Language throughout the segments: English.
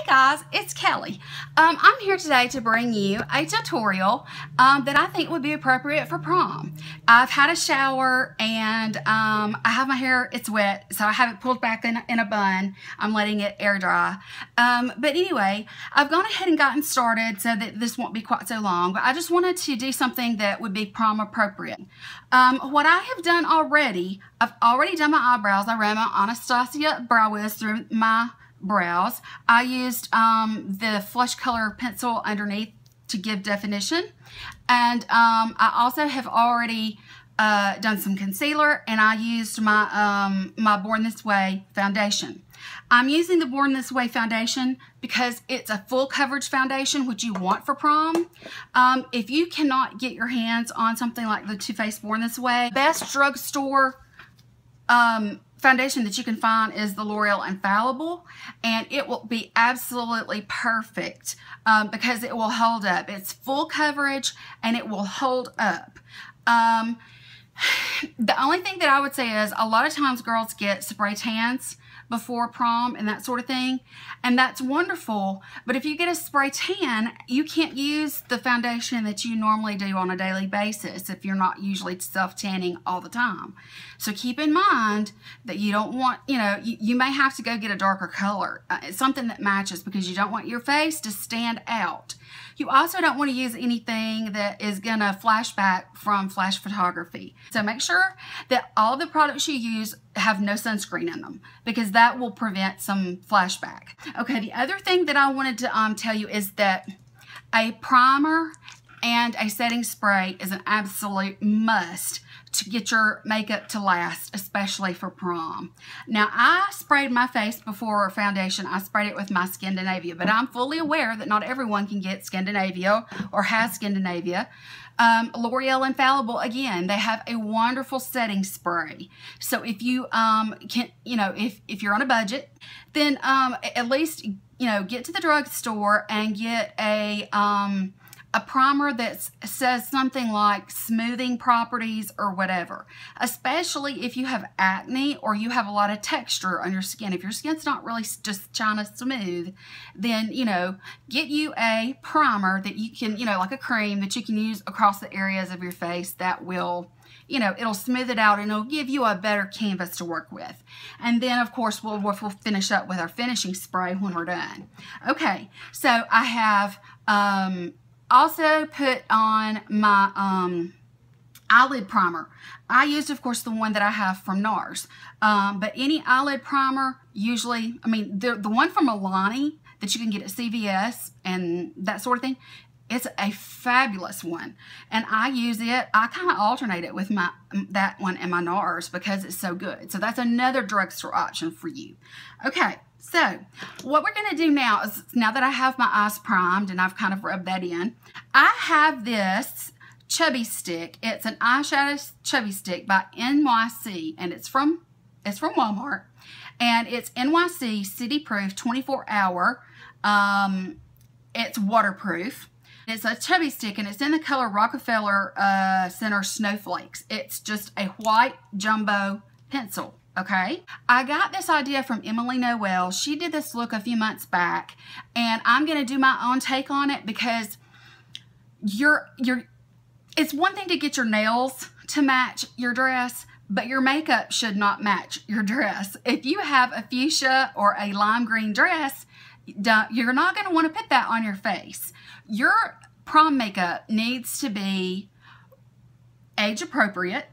Guys, it's Kelly. I'm here today to bring you a tutorial that I think would be appropriate for prom. I've had a shower and I have my hair, it's wet, so I have it pulled back in a bun. I'm letting it air dry. But anyway, I've gone ahead and gotten started so that this won't be quite so long, but I just wanted to do something that would be prom appropriate. What I have done already, I've already done my eyebrows. I ran my Anastasia Brow Whiz through my brows. I used the flush color pencil underneath to give definition, and I also have already done some concealer, and I used my my Born This Way foundation. I'm using the Born This Way foundation because it's a full coverage foundation, which you want for prom. If you cannot get your hands on something like the Too Faced Born This Way, best drugstore foundation that you can find is the L'Oreal Infallible, and it will be absolutely perfect because it will hold up. It's full coverage and it will hold up. The only thing that I would say is a lot of times girls get spray tans before prom and that sort of thing, and that's wonderful, but if you get a spray tan, you can't use the foundation that you normally do on a daily basis if you're not usually self-tanning all the time. So keep in mind that you don't want, you know, you may have to go get a darker color, something that matches, because you don't want your face to stand out. You also don't want to use anything that is going to flash back from flash photography. So make sure that all the products you use have no sunscreen in them, because that will prevent some flashback. Okay, the other thing that I wanted to tell you is that a primer and a setting spray is an absolute must to get your makeup to last, especially for prom. Now, I sprayed my face before foundation. I sprayed it with my Skindinavia, but I'm fully aware that not everyone can get Skindinavia or has Skindinavia. L'Oreal Infallible, again, they have a wonderful setting spray. So if you can, you know, if you're on a budget, then at least, you know, get to the drugstore and get a primer that says something like smoothing properties or whatever, especially if you have acne or you have a lot of texture on your skin. If your skin's not really just China smooth, then, you know, get you a primer that you can, you know, like a cream that you can use across the areas of your face that will, you know, it'll smooth it out and it'll give you a better canvas to work with. And then, of course, we'll finish up with our finishing spray when we're done. Okay, so I have also put on my eyelid primer. I used, of course, the one that I have from Nars. But any eyelid primer, usually, I mean, the one from Milani that you can get at CVS and that sort of thing, it's a fabulous one. And I use it, I kind of alternate it with that one and my Nars because it's so good. So that's another drugstore option for you. Okay. So what we're going to do now is, now that I have my eyes primed and I've kind of rubbed that in, I have this chubby stick. It's an eyeshadow chubby stick by NYC, and it's from Walmart, and it's NYC City Proof 24-hour. It's waterproof. It's a chubby stick, and it's in the color Rockefeller Center Snowflakes. It's just a white jumbo pencil. Okay, I got this idea from Emily Noel. She did this look a few months back, and I'm going to do my own take on it because it's one thing to get your nails to match your dress, but your makeup should not match your dress. If you have a fuchsia or a lime green dress, you're not going to want to put that on your face. Your prom makeup needs to be age appropriate.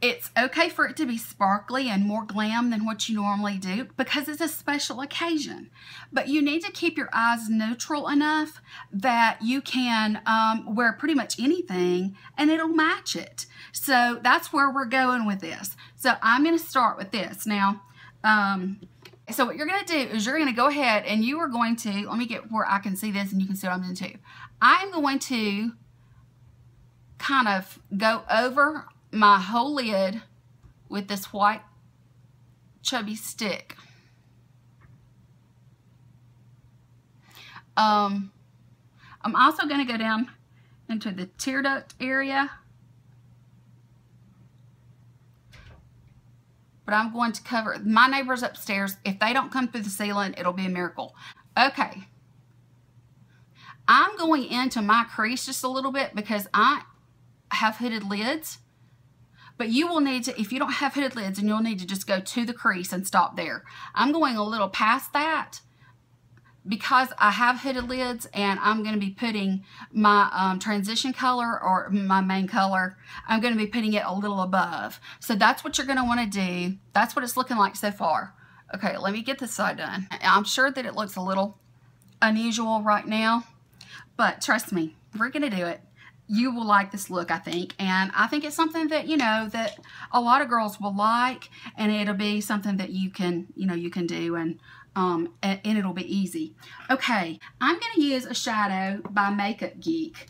It's okay for it to be sparkly and more glam than what you normally do because it's a special occasion. But you need to keep your eyes neutral enough that you can wear pretty much anything and it'll match it. So that's where we're going with this. So I'm going to start with this. Now, so what you're going to do is you're going to go ahead and you are going to, let me get where I can see this and you can see what I'm doing too. I'm going to kind of go over my whole lid with this white chubby stick. I'm also going to go down into the tear duct area, but I'm going to cover my neighbors upstairs. If they don't come through the ceiling, it'll be a miracle. Okay. I'm going into my crease just a little bit because I have hooded lids. But you will need to, if you don't have hooded lids, and you'll need to just go to the crease and stop there. I'm going a little past that because I have hooded lids, and I'm going to be putting my transition color, or my main color, I'm going to be putting it a little above. So that's what you're going to want to do. That's what it's looking like so far. Okay, let me get this side done. I'm sure that it looks a little unusual right now, but trust me, we're going to do it. You will like this look, I think, and I think it's something that, you know, that a lot of girls will like, and it'll be something that you can, you know, you can do, and it'll be easy. Okay, I'm going to use a shadow by Makeup Geek.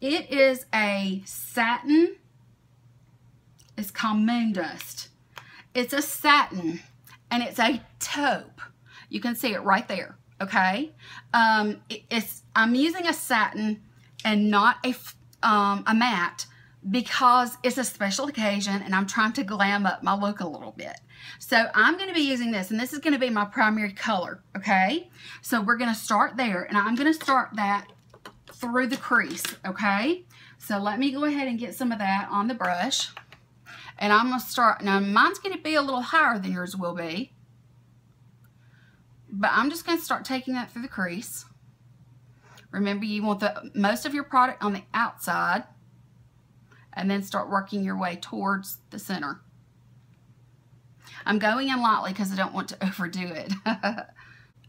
It is a satin. It's called Moon Dust. It's a satin, and it's a taupe. You can see it right there. Okay, I'm using a satin and not a matte because it's a special occasion, and I'm trying to glam up my look a little bit. So I'm going to be using this, and this is going to be my primary color. Okay, so we're going to start there, and I'm going to start that through the crease. Okay, so let me go ahead and get some of that on the brush, and I'm going to start. Now mine's going to be a little higher than yours will be, but I'm just going to start taking that through the crease. Remember, you want most of your product on the outside, and then start working your way towards the center. I'm going in lightly because I don't want to overdo it.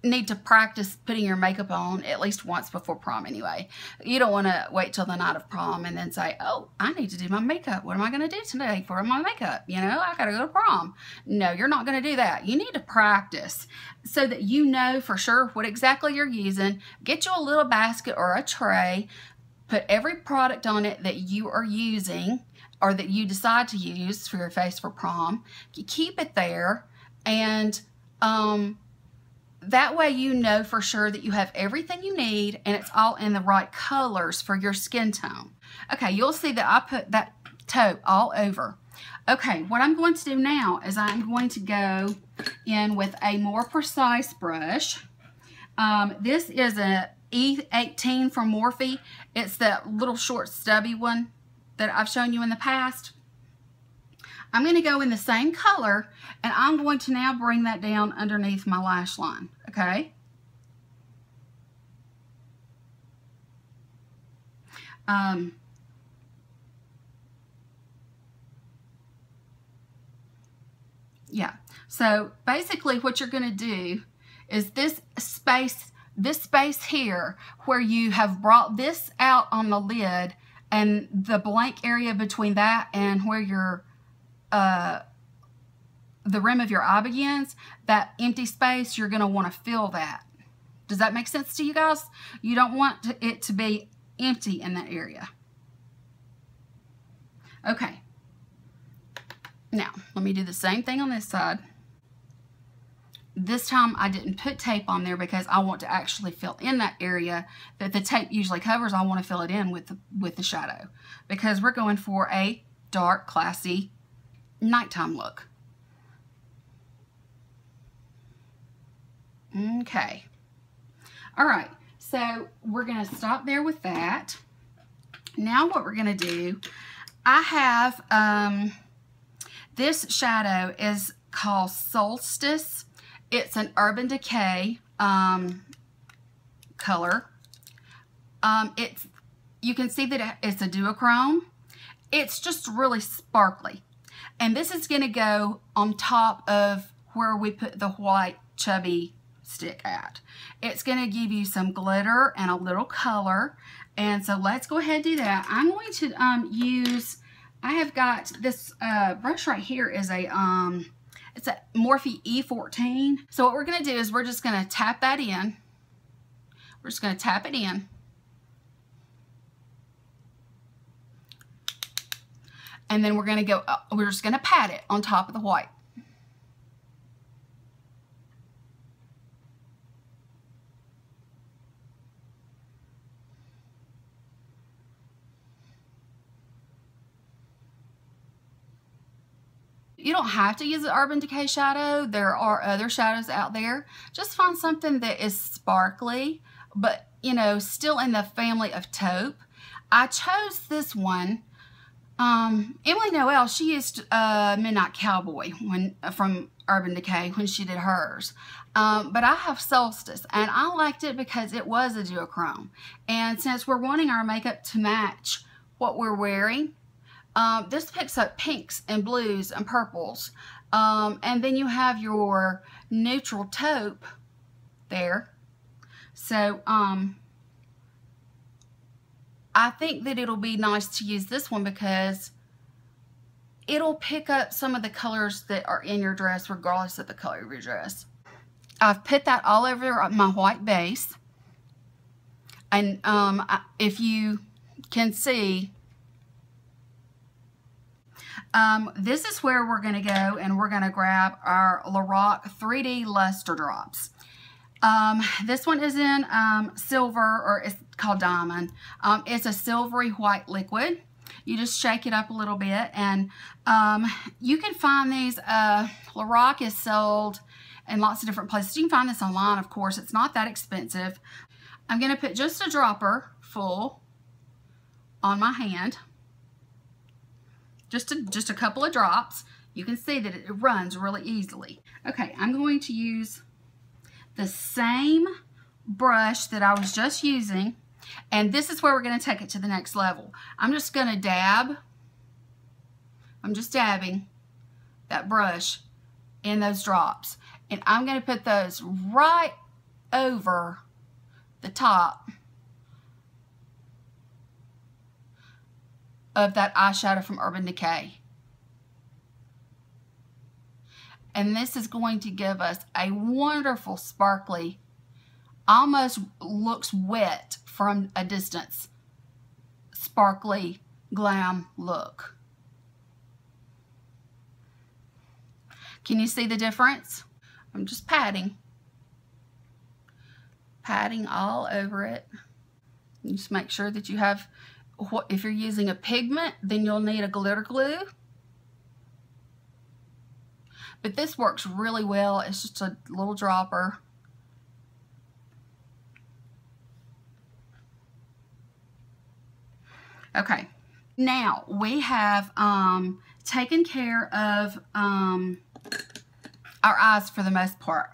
Need to practice putting your makeup on at least once before prom anyway. You don't want to wait till the night of prom and then say, oh, I need to do my makeup. What am I going to do today for my makeup? You know, I got to go to prom. No, you're not going to do that. You need to practice so that you know for sure what exactly you're using. Get you a little basket or a tray. Put every product on it that you are using or that you decide to use for your face for prom. You keep it there, and that way you know for sure that you have everything you need, and it's all in the right colors for your skin tone. Okay, you'll see that I put that taupe all over. Okay, what I'm going to do now is I'm going to go in with a more precise brush. This is a E18 from Morphe. It's that little short stubby one that I've shown you in the past. I'm going to go in the same color, and I'm going to now bring that down underneath my lash line, okay? Yeah, so basically what you're going to do is this space here where you have brought this out on the lid, and the blank area between that and where your the rim of your eye begins, that empty space, you're going to want to fill that. Does that make sense to you guys? You don't want it to be empty in that area. Okay. Now, let me do the same thing on this side. This time I didn't put tape on there because I want to actually fill in that area that the tape usually covers. I want to fill it in with the shadow because we're going for a dark, classy nighttime look. Okay. All right. So we're going to stop there with that. Now what we're going to do, I have this shadow is called Solstice. It's an Urban Decay color. You can see that it's a duochrome. It's just really sparkly. And this is going to go on top of where we put the white chubby stick at. It's going to give you some glitter and a little color. And so let's go ahead and do that. I'm going to use, I have got this brush right here is a, it's a Morphe E14. So what we're going to do is we're just going to tap that in. We're just going to tap it in. And then we're going to go, we're just going to pat it on top of the white. You don't have to use the Urban Decay shadow. There are other shadows out there. Just find something that is sparkly, but, you know, still in the family of taupe. I chose this one. Emily Noel, she used Midnight Cowboy from Urban Decay when she did hers. But I have Solstice, and I liked it because it was a duochrome. And since we're wanting our makeup to match what we're wearing, this picks up pinks and blues and purples. And then you have your neutral taupe there. So, I think that it'll be nice to use this one because it'll pick up some of the colors that are in your dress regardless of the color of your dress. I've put that all over my white base. And if you can see, this is where we're going to go, and we're going to grab our Lorac 3D Luster Drops. This one is in silver, or it's called diamond. It's a silvery white liquid. You just shake it up a little bit, and you can find these. Lorac is sold in lots of different places. You can find this online, of course. It's not that expensive. I'm going to put just a dropper full on my hand. Just a couple of drops. You can see that it runs really easily. Okay, I'm going to use the same brush that I was just using, and this is where we're going to take it to the next level. I'm just going to dab. I'm just dabbing that brush in those drops, and I'm going to put those right over the top of that eyeshadow from Urban Decay. And this is going to give us a wonderful, sparkly, almost looks wet from a distance, sparkly, glam look. Can you see the difference? I'm just patting all over it. And just make sure that you have, if you're using a pigment, then you'll need a glitter glue. But this works really well. It's just a little dropper. Okay, now we have taken care of our eyes for the most part.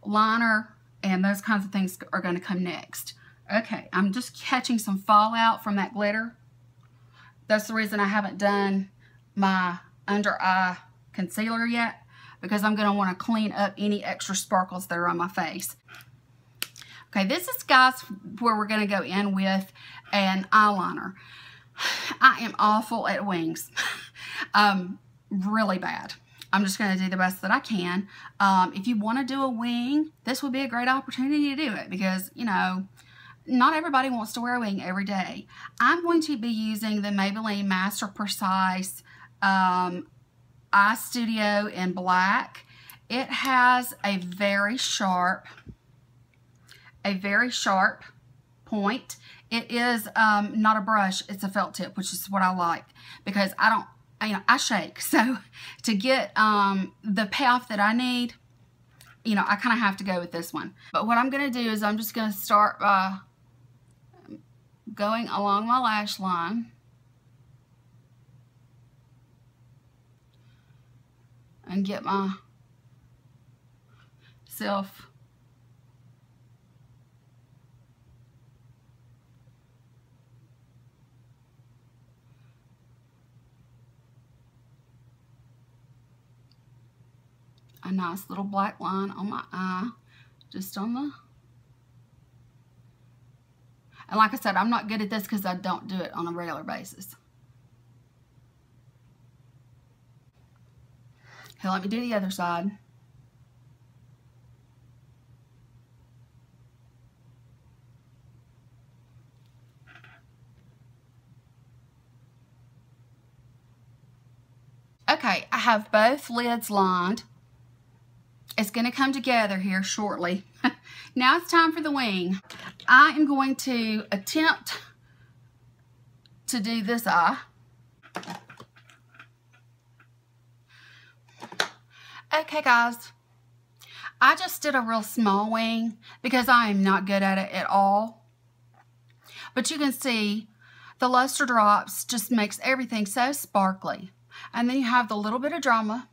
Liner and those kinds of things are going to come next. Okay, I'm just catching some fallout from that glitter. That's the reason I haven't done my under eye concealer yet, because I'm going to want to clean up any extra sparkles that are on my face. Okay, this is, guys, where we're going to go in with an eyeliner. I am awful at wings. Really bad. I'm just going to do the best that I can. If you want to do a wing, this would be a great opportunity to do it because, you know, not everybody wants to wear a wing every day. I'm going to be using the Maybelline Master Precise Eye Studio in black. It has a very sharp point. It is not a brush, it's a felt tip, which is what I like because I shake. So to get the payoff that I need, you know, I kind of have to go with this one. But what I'm going to do is I'm just going to start by going along my lash line and get myself a nice little black line on my eye, just on the, and like I said, I'm not good at this because I don't do it on a regular basis. Okay, let me do the other side. Okay, I have both lids lined. It's going to come together here shortly. Now it's time for the wing. I am going to attempt to do this eye. Okay guys, I just did a real small wing because I am not good at it at all. But you can see the Luster Drops just makes everything so sparkly. And then you have the little bit of drama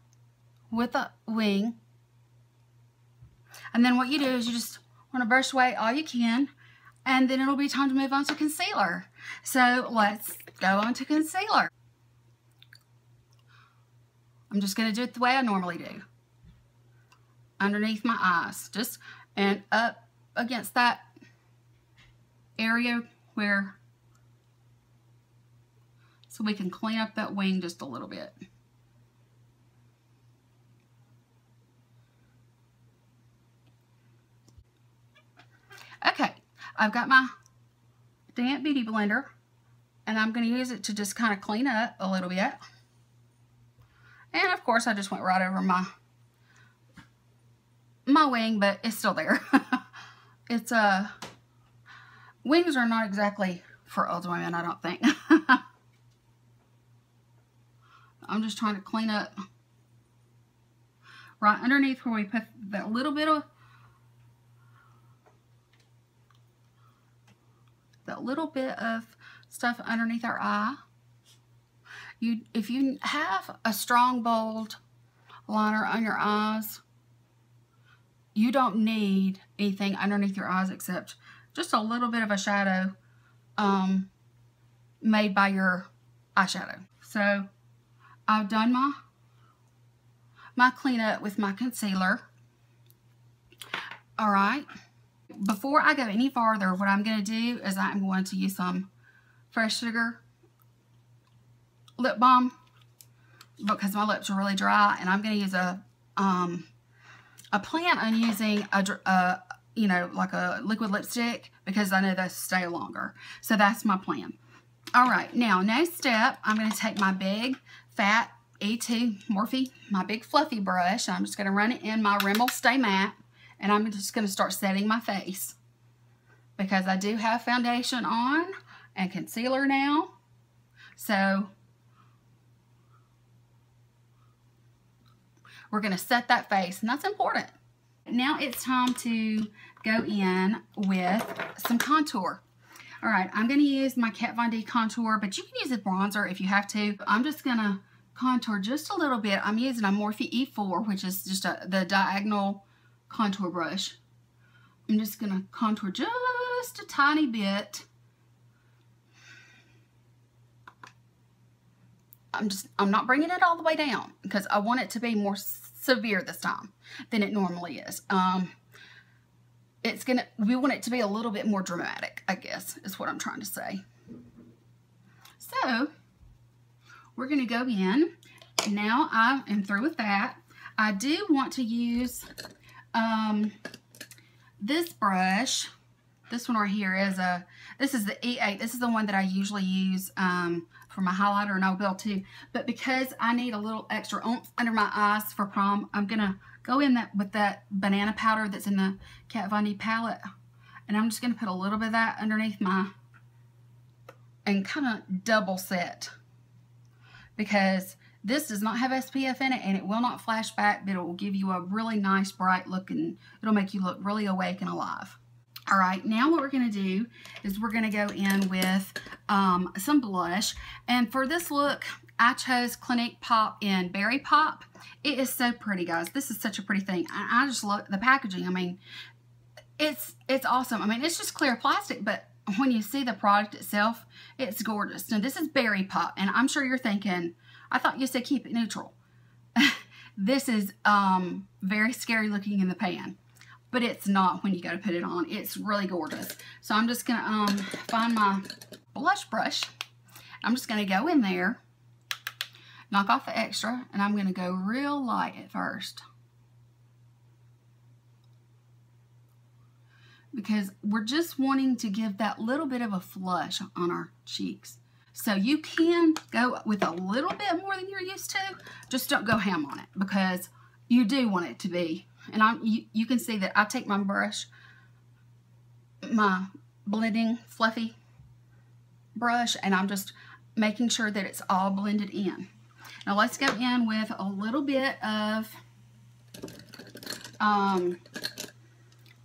with a wing. And then what you do is you just want to brush away all you can. And then it'll be time to move on to concealer. So let's go on to concealer. I'm just going to do it the way I normally do. Underneath my eyes. Just and up against that area where, so we can clean up that wing just a little bit. Okay, I've got my damp beauty blender and I'm going to use it to just kind of clean up a little bit. And of course I just went right over my wing, but it's still there. It's wings are not exactly for older women, I don't think. I'm just trying to clean up right underneath where we put that little bit of stuff underneath our eye. If you have a strong, bold liner on your eyes, you don't need anything underneath your eyes except just a little bit of a shadow made by your eyeshadow. So I've done my cleanup with my concealer. All right. Before I go any farther, what I'm going to do is I'm going to use some Fresh Sugar lip balm because my lips are really dry, and I'm going to use I plan on using you know, like a liquid lipstick because I know those stay longer. So that's my plan. All right, now next step, I'm going to take my big fat E2 Morphe, my big fluffy brush. I'm just going to run it in my Rimmel Stay Matte, and I'm just going to start setting my face because I do have foundation on and concealer now. So we're going to set that face, and that's important. Now it's time to go in with some contour. All right, I'm going to use my Kat Von D contour, but you can use a bronzer if you have to. I'm just going to contour just a little bit. I'm using a Morphe E4, which is just the diagonal contour brush. I'm just going to contour just a tiny bit. I'm not bringing it all the way down because I want it to be more severe this time than it normally is. We want it to be a little bit more dramatic, I guess, is what I'm trying to say. So, we're going to go in. Now I am through with that. I do want to use this brush. This one right here is this is the E8. This is the one that I usually use for my highlighter, and I'll be able to. But because I need a little extra oomph under my eyes for prom, I'm going to go in with that banana powder that's in the Kat Von D palette. And I'm just going to put a little bit of that underneath and kind of double set. Because this does not have SPF in it, and it will not flash back, but it will give you a really nice bright look, and it'll make you look really awake and alive. All right, now what we're going to do is we're going to go in with some blush. And for this look, I chose Clinique Pop in Berry Pop. It is so pretty, guys. This is such a pretty thing. I just love the packaging. I mean, it's awesome. I mean, it's just clear plastic, but when you see the product itself, it's gorgeous. Now, this is Berry Pop, and I'm sure you're thinking, I thought you said keep it neutral. This is very scary looking in the pan. But it's not when you go to put it on. It's really gorgeous. So I'm just going to find my blush brush. I'm just going to go in there, knock off the extra, and I'm going to go real light at first. Because we're just wanting to give that little bit of a flush on our cheeks. So you can go with a little bit more than you're used to. Just don't go ham on it because you do want it to be. And you can see that I take my brush, my blending fluffy brush, and I'm just making sure that it's all blended in. Now let's go in with a little bit of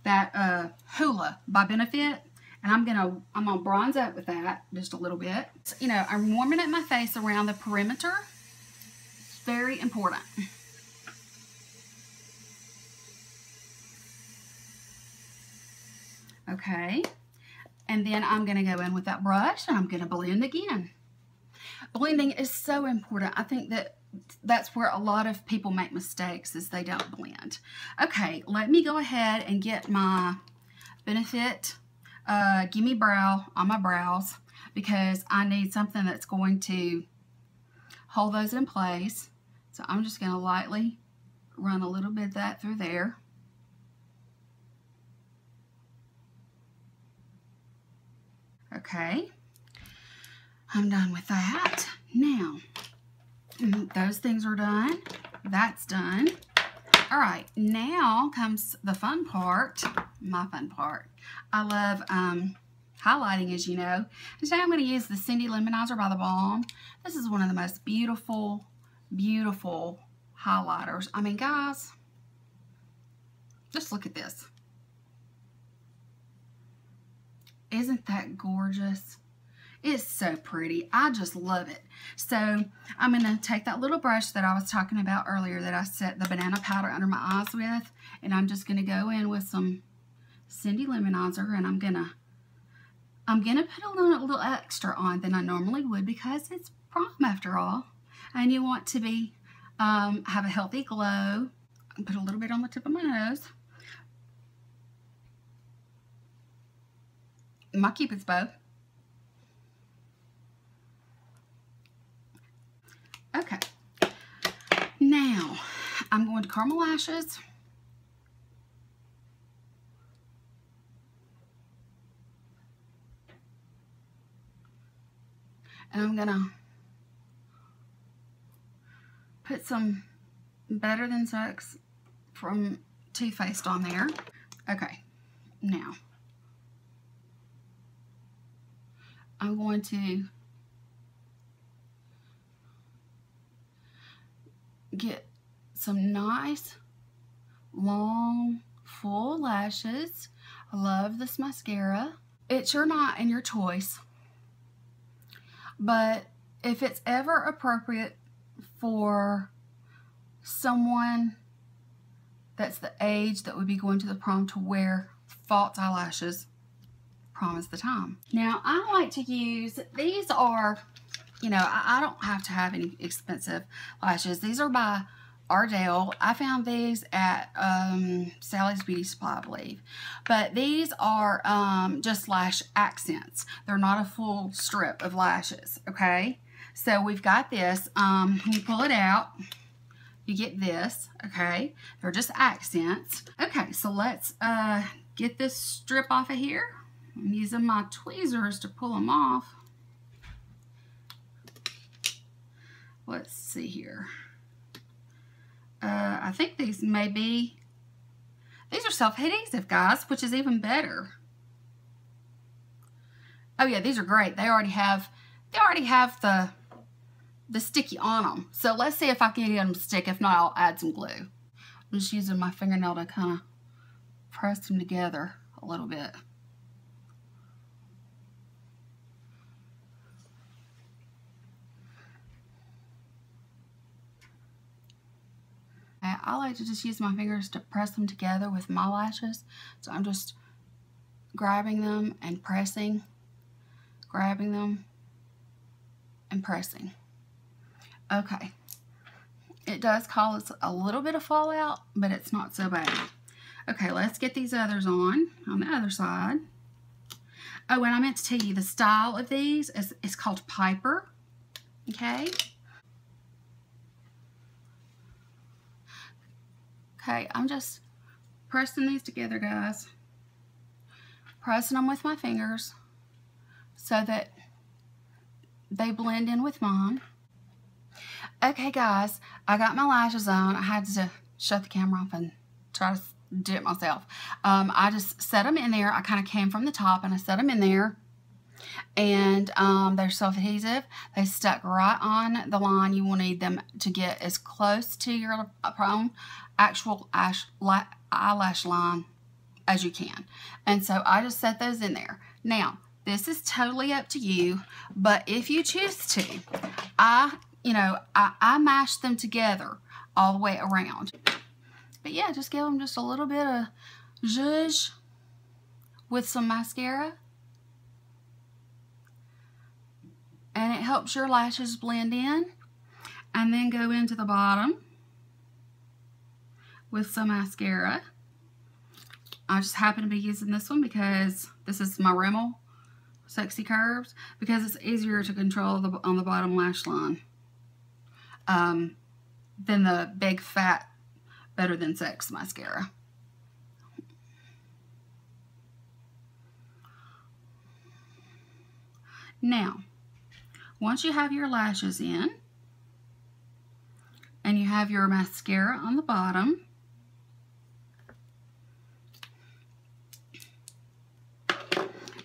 that Hoola by Benefit. And I'm gonna bronze up with that just a little bit. So, you know, I'm warming up my face around the perimeter. It's very important. Okay. And then I'm gonna go in with that brush and I'm gonna blend again. Blending is so important. I think that's where a lot of people make mistakes, is they don't blend. Okay, let me go ahead and get my Benefit Gimme Brow on my brows, because I need something that's going to hold those in place. So I'm just going to lightly run a little bit of that through there. Okay, I'm done with that. Now, those things are done. That's done. All right, now comes the fun part, my fun part. I love highlighting, as you know. And today I'm going to use the Cindy Lemonizer by The Balm. This is one of the most beautiful, beautiful highlighters. I mean, guys, just look at this. Isn't that gorgeous? It's so pretty. I just love it. So I'm going to take that little brush that I was talking about earlier that I set the banana powder under my eyes with, and I'm just going to go in with some Cindy Lemonizer, and I'm gonna put a little extra on than I normally would, because it's prom after all, and you want to be have a healthy glow. Put a little bit on the tip of my nose. My Cupid's bow. Okay, now I'm going to curl my lashes. And I'm gonna put some Better Than Sex from Too Faced on there. Okay, now I'm going to get some nice, long, full lashes. I love this mascara. It's your night and your choice. But if it's ever appropriate for someone that's the age that would be going to the prom to wear false eyelashes, prom is the time. Now, I like to use, these are, you know, I don't have to have any expensive lashes. These are by Ardell. I found these at Sally's Beauty Supply, I believe. But these are just lash accents. They're not a full strip of lashes, okay? So we've got this. When you pull it out, you get this, okay? They're just accents. Okay, so let's get this strip off of here. I'm using my tweezers to pull them off. Let's see here. I think these may be, these are self-adhesive, guys, which is even better. Oh yeah, these are great. They already have the sticky on them. So let's see if I can get them to stick. If not, I'll add some glue. I'm just using my fingernail to kind of press them together a little bit. I like to just use my fingers to press them together with my lashes. So I'm just grabbing them and pressing, grabbing them and pressing. Okay. It does cause a little bit of fallout, but it's not so bad. Okay, let's get these others on the other side. Oh, and I meant to tell you, the style of these is called Piper. Okay. Okay, I'm just pressing these together, guys. Pressing them with my fingers so that they blend in with mine. Okay, guys, I got my lashes on. I had to shut the camera off and try to do it myself. I just set them in there. I kind of came from the top and I set them in there. And they're self-adhesive. They stuck right on the line. You will need them to get as close to your prom actual eyelash line as you can. And so I just set those in there. Now, this is totally up to you, but if you choose to, I mash them together all the way around. But yeah, just give them just a little bit of zhuzh with some mascara. And it helps your lashes blend in. And then go into the bottom with some mascara. I just happen to be using this one because this is my Rimmel Sexy Curves, because it's easier to control on the bottom lash line than the big fat Better Than Sex mascara. Now, once you have your lashes in and you have your mascara on the bottom,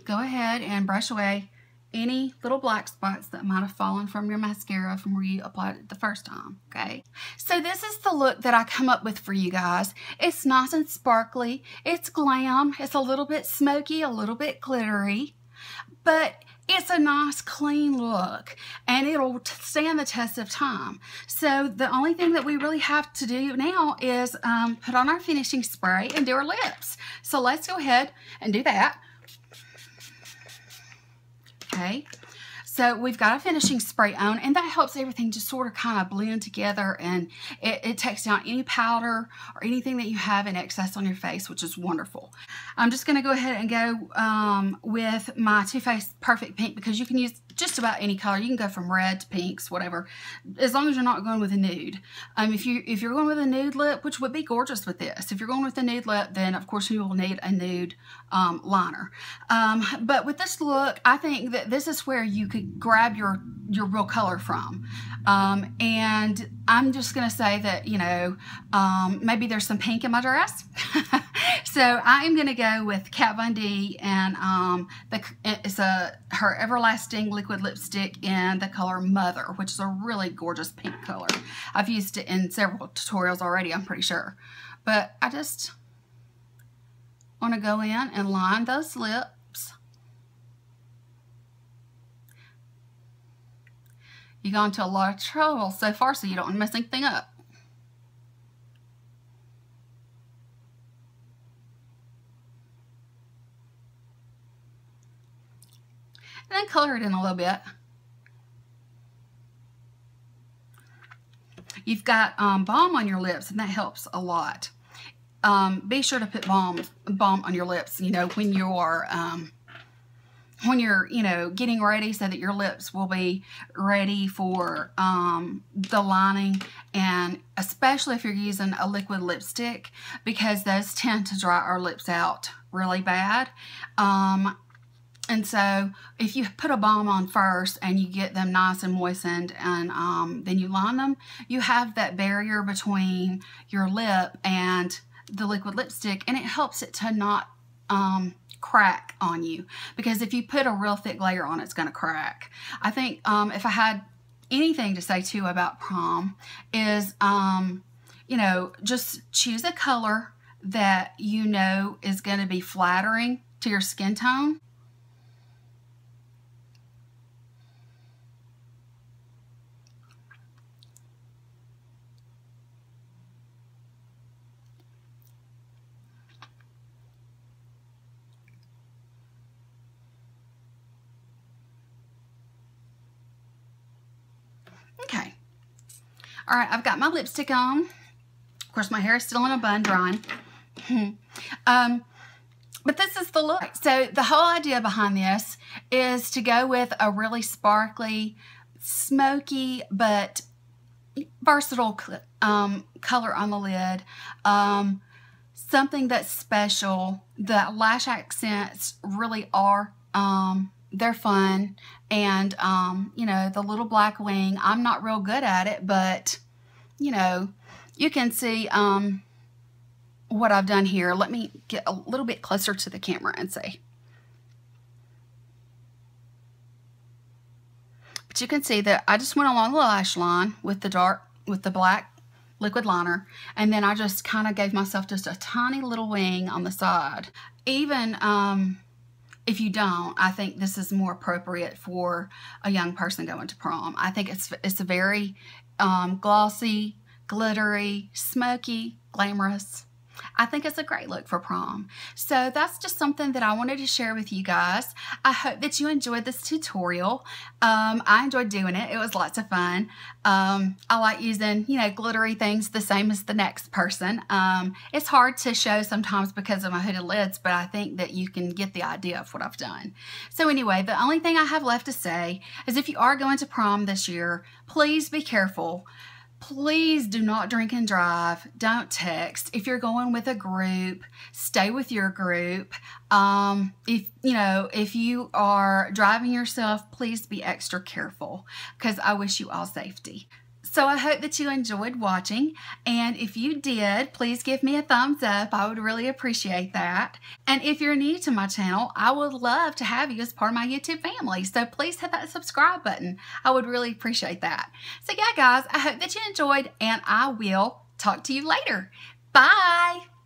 go ahead and brush away any little black spots that might have fallen from your mascara from where you applied it the first time, okay? So this is the look that I come up with for you guys. It's nice and sparkly. It's glam. It's a little bit smoky, a little bit glittery, but it's a nice, clean look, and it'll stand the test of time. So the only thing that we really have to do now is put on our finishing spray and do our lips. So let's go ahead and do that. Okay, so we've got a finishing spray on, and that helps everything just sort of kind of blend together, and it takes down any powder or anything that you have in excess on your face, which is wonderful. I'm just going to go ahead and go with my Too Faced Perfect Pink, because you can use just about any color. You can go from red to pinks, whatever, as long as you're not going with a nude. If you're going with a nude lip, which would be gorgeous with this, if you're going with a nude lip, then of course you will need a nude liner. But with this look, I think that this is where you could grab your real color from. And I'm just going to say that, you know, maybe there's some pink in my dress. So I am going to go with Kat Von D, and it's her Everlasting Liquid Lipstick in the color Mother, which is a really gorgeous pink color. I've used it in several tutorials already, I'm pretty sure. But I just want to go in and line those lips. You've gone to a lot of trouble so far, so you don't want to mess anything up. And then color it in a little bit. You've got balm on your lips, and that helps a lot. Be sure to put balm on your lips, you know, when you're you know, getting ready, so that your lips will be ready for the lining, and especially if you're using a liquid lipstick, because those tend to dry our lips out really bad. And so if you put a balm on first and you get them nice and moistened, and then you line them, you have that barrier between your lip and the liquid lipstick, and it helps it to not crack on you, because if you put a real thick layer on, it's going to crack. I think if I had anything to say too about Prom is, you know, just choose a color that you know is going to be flattering to your skin tone. Okay. All right, I've got my lipstick on. Of course, my hair is still in a bun drying. But this is the look. So the whole idea behind this is to go with a really sparkly, smoky, but versatile color on the lid. Something that's special. The lash accents really are they're fun, and you know, the little black wing, I'm not real good at it, but you know, you can see what I've done here. Let me get a little bit closer to the camera and see. But you can see that I just went along the lash line with the black liquid liner, and then I just kind of gave myself just a tiny little wing on the side. Even if you don't, I think this is more appropriate for a young person going to prom. I think it's a very glossy, glittery, smoky, glamorous. I think it's a great look for prom. So that's just something that I wanted to share with you guys. I hope that you enjoyed this tutorial. I enjoyed doing it. It was lots of fun. I like using, you know, glittery things the same as the next person. It's hard to show sometimes because of my hooded lids, but I think that you can get the idea of what I've done. So anyway, the only thing I have left to say is if you are going to prom this year, please be careful. Please do not drink and drive. Don't text. If you're going with a group, stay with your group. If you are driving yourself, please be extra careful because I wish you all safety. So I hope that you enjoyed watching, and if you did, please give me a thumbs up. I would really appreciate that. And if you're new to my channel, I would love to have you as part of my YouTube family. So please hit that subscribe button. I would really appreciate that. So yeah, guys, I hope that you enjoyed, and I will talk to you later. Bye!